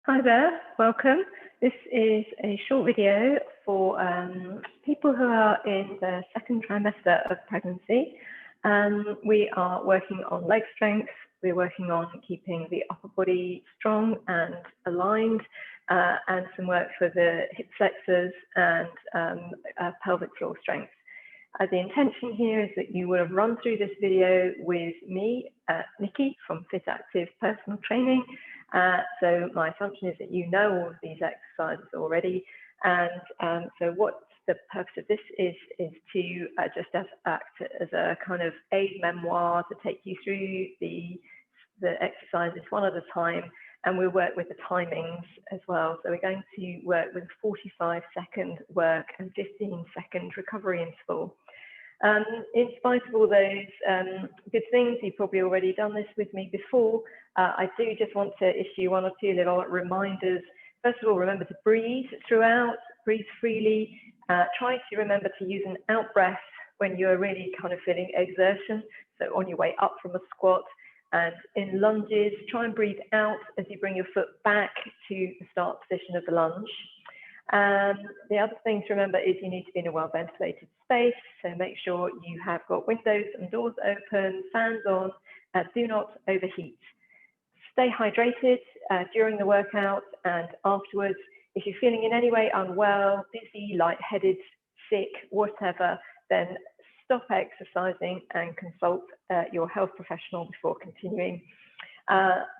Hi there, welcome. This is a short video for people who are in the second trimester of pregnancy. We are working on leg strength, we're working on keeping the upper body strong and aligned, and some work for the hip flexors and pelvic floor strength. The intention here is that you will have run through this video with me, Nikki from Fit Active Personal Training. So my assumption is that you know all of these exercises already. And so what the purpose of this is to just act as a kind of aid memoir to take you through the exercises one at a time. And we'll work with the timings as well. So we're going to work with 45-second work and 15-second recovery interval. In spite of all those good things, you've probably already done this with me before. I do just want to issue one or two little reminders. First of all, remember to breathe throughout, breathe freely. Try to remember to use an out breath when you're really kind of feeling exertion. So on your way up from a squat. And in lunges, try and breathe out as you bring your foot back to the start position of the lunge. The other thing to remember is you need to be in a well-ventilated space, so make sure you have got windows and doors open, fans on, do not overheat. Stay hydrated during the workout and afterwards. If you're feeling in any way unwell, dizzy, lightheaded, sick, whatever, then stop exercising and consult your health professional before continuing.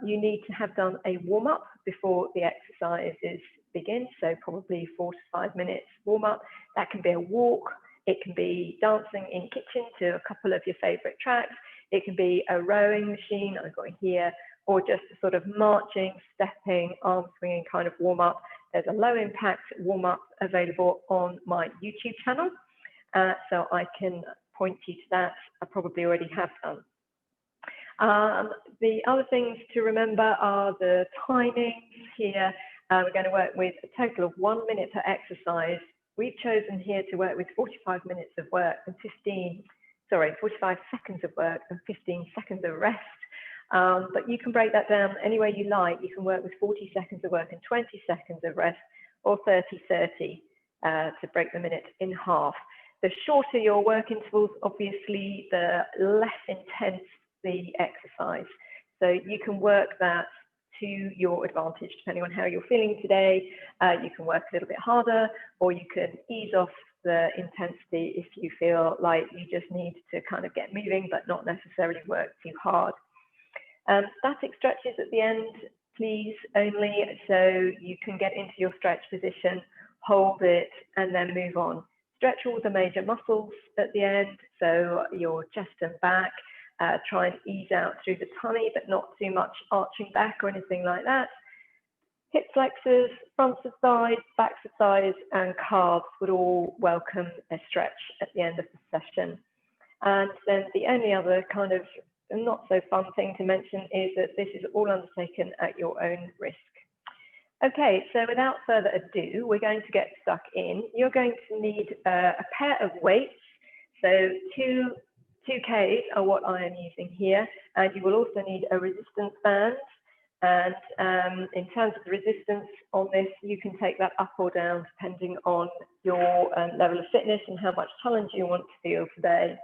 You need to have done a warm-up before the exercises begin, so probably 4 to 5 minutes warm-up. That can be a walk, it can be dancing in kitchen to a couple of your favorite tracks, it can be a rowing machine I've got here, or just a sort of marching, stepping, arm swinging kind of warm-up. There's a low impact warm-up available on my YouTube channel, so I can point you to that. I probably already have done. The other things to remember are the timings here. We're going to work with a total of 1 minute per exercise. We've chosen here to work with 45 minutes of work and 45 seconds of work and 15 seconds of rest. But you can break that down any way you like. You can work with 40 seconds of work and 20 seconds of rest, or 30-30 to break the minute in half. The shorter your work intervals, obviously, the less intense the exercise. So you can work that to your advantage, depending on how you're feeling today. You can work a little bit harder, or you can ease off the intensity if you feel like you just need to kind of get moving, but not necessarily work too hard. Static stretches at the end, please, only, so you can get into your stretch position, hold it, and then move on. Stretch all the major muscles at the end, so your chest and back. Try and ease out through the tummy, but not too much arching back or anything like that. Hip flexors, fronts of thighs, backs of thighs, and calves would all welcome a stretch at the end of the session. And then the only other kind of not so fun thing to mention is that this is all undertaken at your own risk. Okay, so without further ado, we're going to get stuck in. You're going to need a pair of weights. So two Ks are what I am using here, and you will also need a resistance band. And in terms of the resistance on this, you can take that up or down depending on your level of fitness and how much challenge you want to feel today.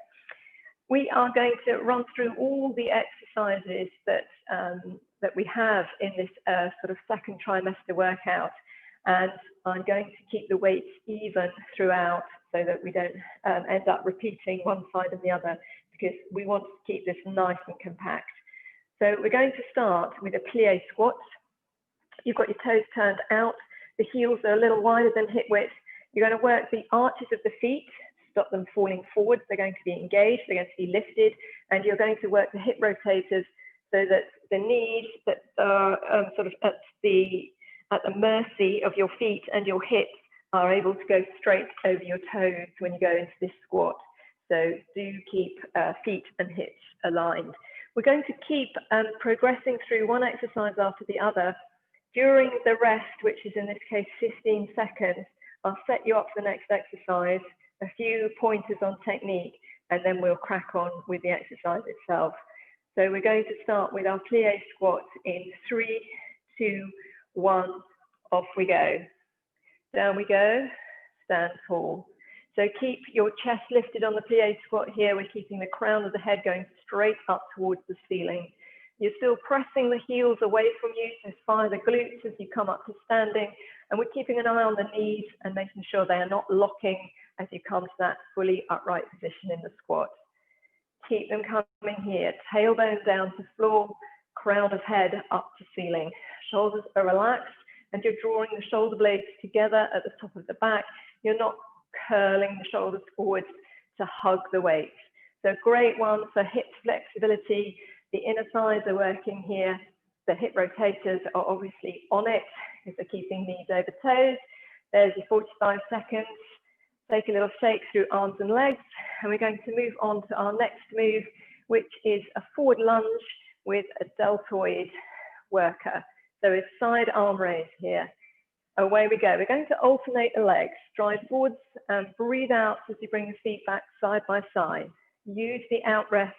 We are going to run through all the exercises that we have in this sort of second trimester workout, and I'm going to keep the weights even throughout so that we don't end up repeating one side and the other, because we want to keep this nice and compact. So we're going to start with a plie squat. You've got your toes turned out, the heels are a little wider than hip width. You're going to work the arches of the feet, stop them falling forward. They're going to be engaged, they're going to be lifted, and you're going to work the hip rotators so that the knees that are sort of at the mercy of your feet and your hips are able to go straight over your toes when you go into this squat. So do keep feet and hips aligned. We're going to keep progressing through one exercise after the other. During the rest, which is in this case 15 seconds, I'll set you up for the next exercise, a few pointers on technique, and then we'll crack on with the exercise itself. So we're going to start with our plie squat in 3, 2, 1, off we go. Down we go, stand tall. So keep your chest lifted on the plie squat here. We're keeping the crown of the head going straight up towards the ceiling. You're still pressing the heels away from you, so fire the glutes as you come up to standing. And we're keeping an eye on the knees and making sure they are not locking as you come to that fully upright position in the squat. Keep them coming here, tailbone down to floor, crown of head up to ceiling. Shoulders are relaxed and you're drawing the shoulder blades together at the top of the back. You're not curling the shoulders forwards to hug the weight. So great one for hip flexibility. The inner thighs are working here. The hip rotators are obviously on it because they're keeping knees over toes. There's your 45 seconds. Take a little shake through arms and legs. And we're going to move on to our next move, which is a forward lunge with a deltoid worker. So it's side arm raise here. Away we go. We're going to alternate the legs. Stride forwards and breathe out as you bring the feet back side by side. Use the out breath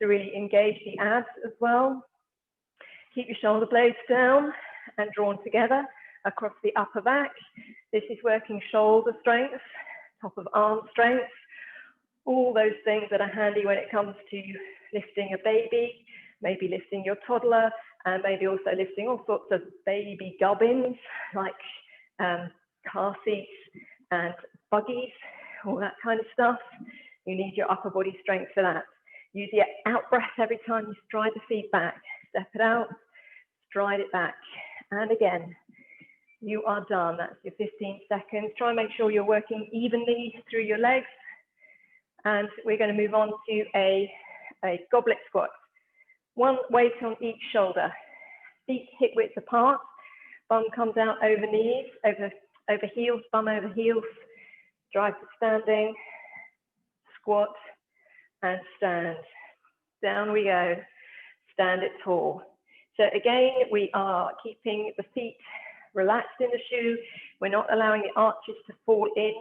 to really engage the abs as well. Keep your shoulder blades down and drawn together across the upper back. This is working shoulder strength, top of arm strength, all those things that are handy when it comes to lifting a baby, maybe lifting your toddler, and maybe also lifting all sorts of baby gubbins like car seats and buggies, all that kind of stuff. You need your upper body strength for that. Use your out breath every time you stride the feet back. Step it out, stride it back. And again, you are done. That's your 15 seconds. Try and make sure you're working evenly through your legs. And we're going to move on to a goblet squat. One weight on each shoulder. Feet hip width apart. Bum comes out over knees, over heels, bum over heels. Drive to standing. Squat and stand. Down we go. Stand it tall. So again, we are keeping the feet relaxed in the shoe. We're not allowing the arches to fall in.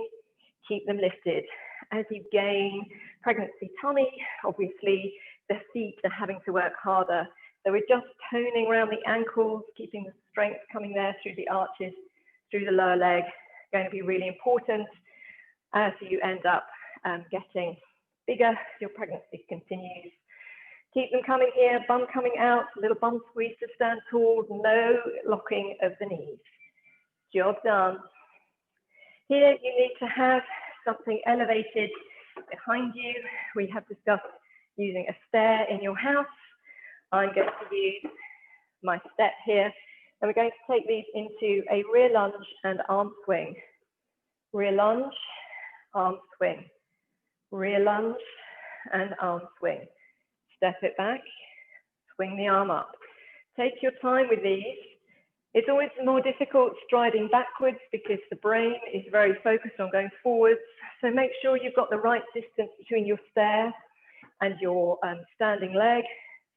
Keep them lifted. As you gain pregnancy tummy, obviously the feet are having to work harder. So we're just toning around the ankles, keeping the strength coming there through the arches, through the lower leg. Going to be really important as you end up getting bigger, your pregnancy continues. Keep them coming here, bum coming out, a little bum squeeze to stand tall, no locking of the knees. Job done. Here you need to have something elevated behind you. We have discussed using a stair in your house. I'm going to use my step here, and we're going to take these into a rear lunge and arm swing. Rear lunge, arm swing. Rear lunge and arm swing. Step it back, swing the arm up. Take your time with these. It's always more difficult striding backwards because the brain is very focused on going forwards. So make sure you've got the right distance between your stair and your standing leg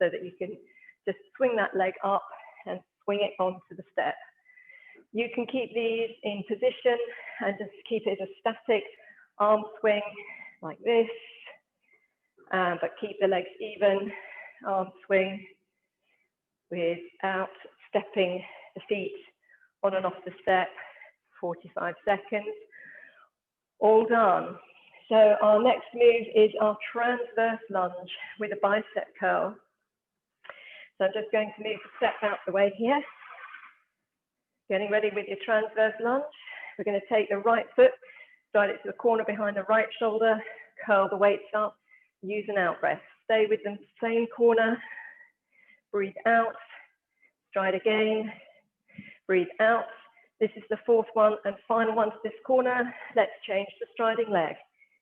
so that you can just swing that leg up and swing it onto the step. You can keep these in position and just keep it a static arm swing like this, but keep the legs even, arm swing without stepping the feet on and off the step, 45 seconds, all done. So our next move is our transverse lunge with a bicep curl. So I'm just going to move the step out the way here. Getting ready with your transverse lunge. We're going to take the right foot, slide it to the corner behind the right shoulder, curl the weights up, use an out breath. Stay with them, same corner, breathe out, stride again, breathe out. This is the fourth one and final one to this corner. Let's change the striding leg.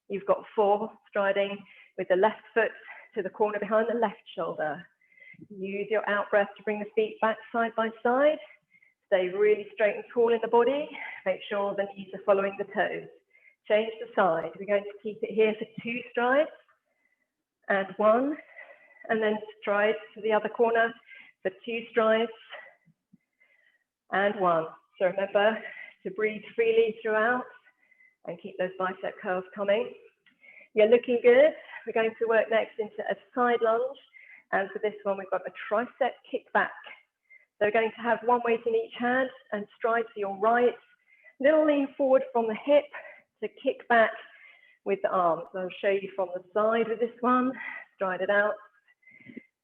You've got 4 striding with the left foot to the corner behind the left shoulder. Use your out breath to bring the feet back side by side. Stay really straight and tall in the body. Make sure the knees are following the toes. Change the side. We're going to keep it here for 2 strides and 1, and then stride to the other corner for 2 strides and 1. So remember to breathe freely throughout and keep those bicep curls coming. You're looking good. We're going to work next into a side lunge. And for this one, we've got a tricep kickback. So we're going to have one weight in each hand and stride to your right. Little lean forward from the hip to kick back with the arms. So I'll show you from the side with this one. Stride it out.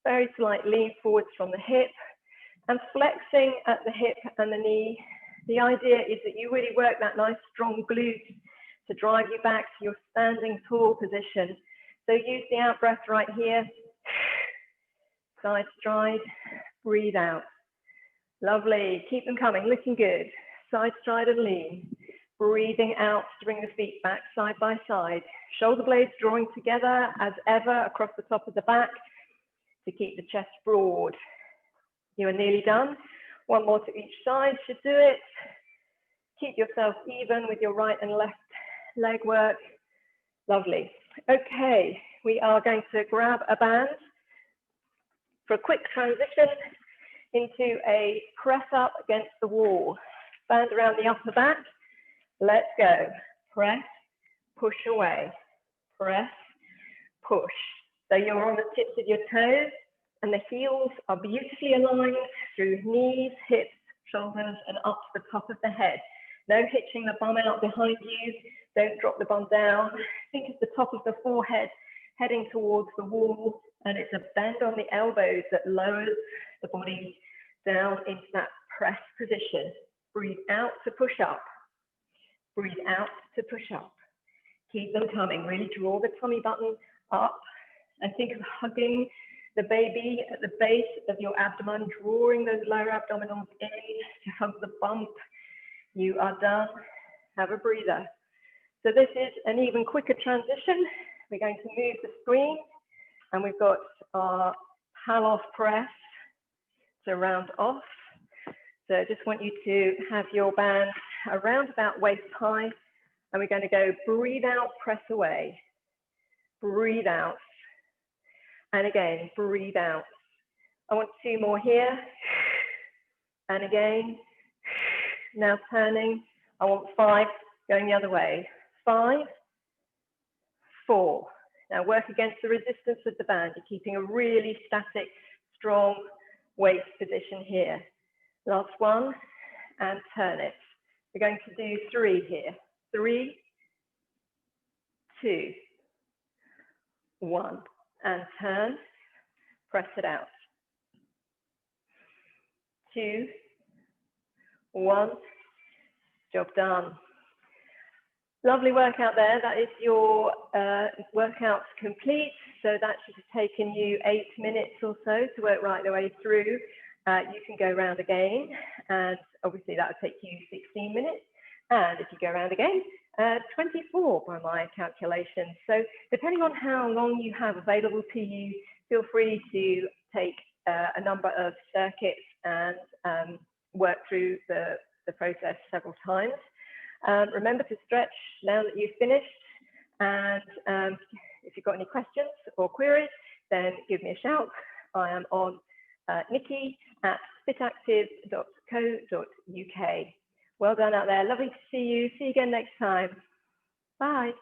Very slight lean forwards from the hip and flexing at the hip and the knee. The idea is that you really work that nice strong glute to drive you back to your standing tall position. So use the out breath right here. Side stride, breathe out. Lovely, keep them coming, looking good. Side stride and lean. Breathing out to bring the feet back side by side. Shoulder blades drawing together as ever across the top of the back to keep the chest broad. You are nearly done. One more to each side should do it. Keep yourself even with your right and left leg work. Lovely. Okay, we are going to grab a band for a quick transition into a press up against the wall. Band around the upper back. Let's go. Press, push away. Press, push. So you're on the tips of your toes and the heels are beautifully aligned through knees, hips, shoulders, and up to the top of the head. No hitching the bum out behind you. Don't drop the bum down. Think of the top of the forehead heading towards the wall, and it's a bend on the elbows that lowers the body down into that press position. Breathe out to push up. Breathe out to push up. Keep them coming. Really draw the tummy button up and think of hugging the baby at the base of your abdomen, drawing those lower abdominals in to hug the bump. You are done. Have a breather. So this is an even quicker transition. We're going to move the screen and we've got our pal-off press to round off. So I just want you to have your band around about waist high and we're going to go breathe out, press away. Breathe out. And again, breathe out. I want 2 more here. And again. Now turning. I want 5 going the other way. 5, 4. Now work against the resistance of the band. You're keeping a really static, strong waist position here. Last one, and turn it. We're going to do 3 here. 3, 2, 1. And turn, press it out. 2, 1, job done. Lovely workout there. That is your workout complete. So that should have taken you 8 minutes or so to work right the way through. You can go around again, and obviously that will take you 16 minutes. And if you go around again, 24 by my calculations. So depending on how long you have available to you, feel free to take a number of circuits and work through the process several times. Remember to stretch now that you've finished, and if you've got any questions or queries, then give me a shout. I am on nikki@fitactive.co.uk. Well done out there. Lovely to see you. See you again next time. Bye.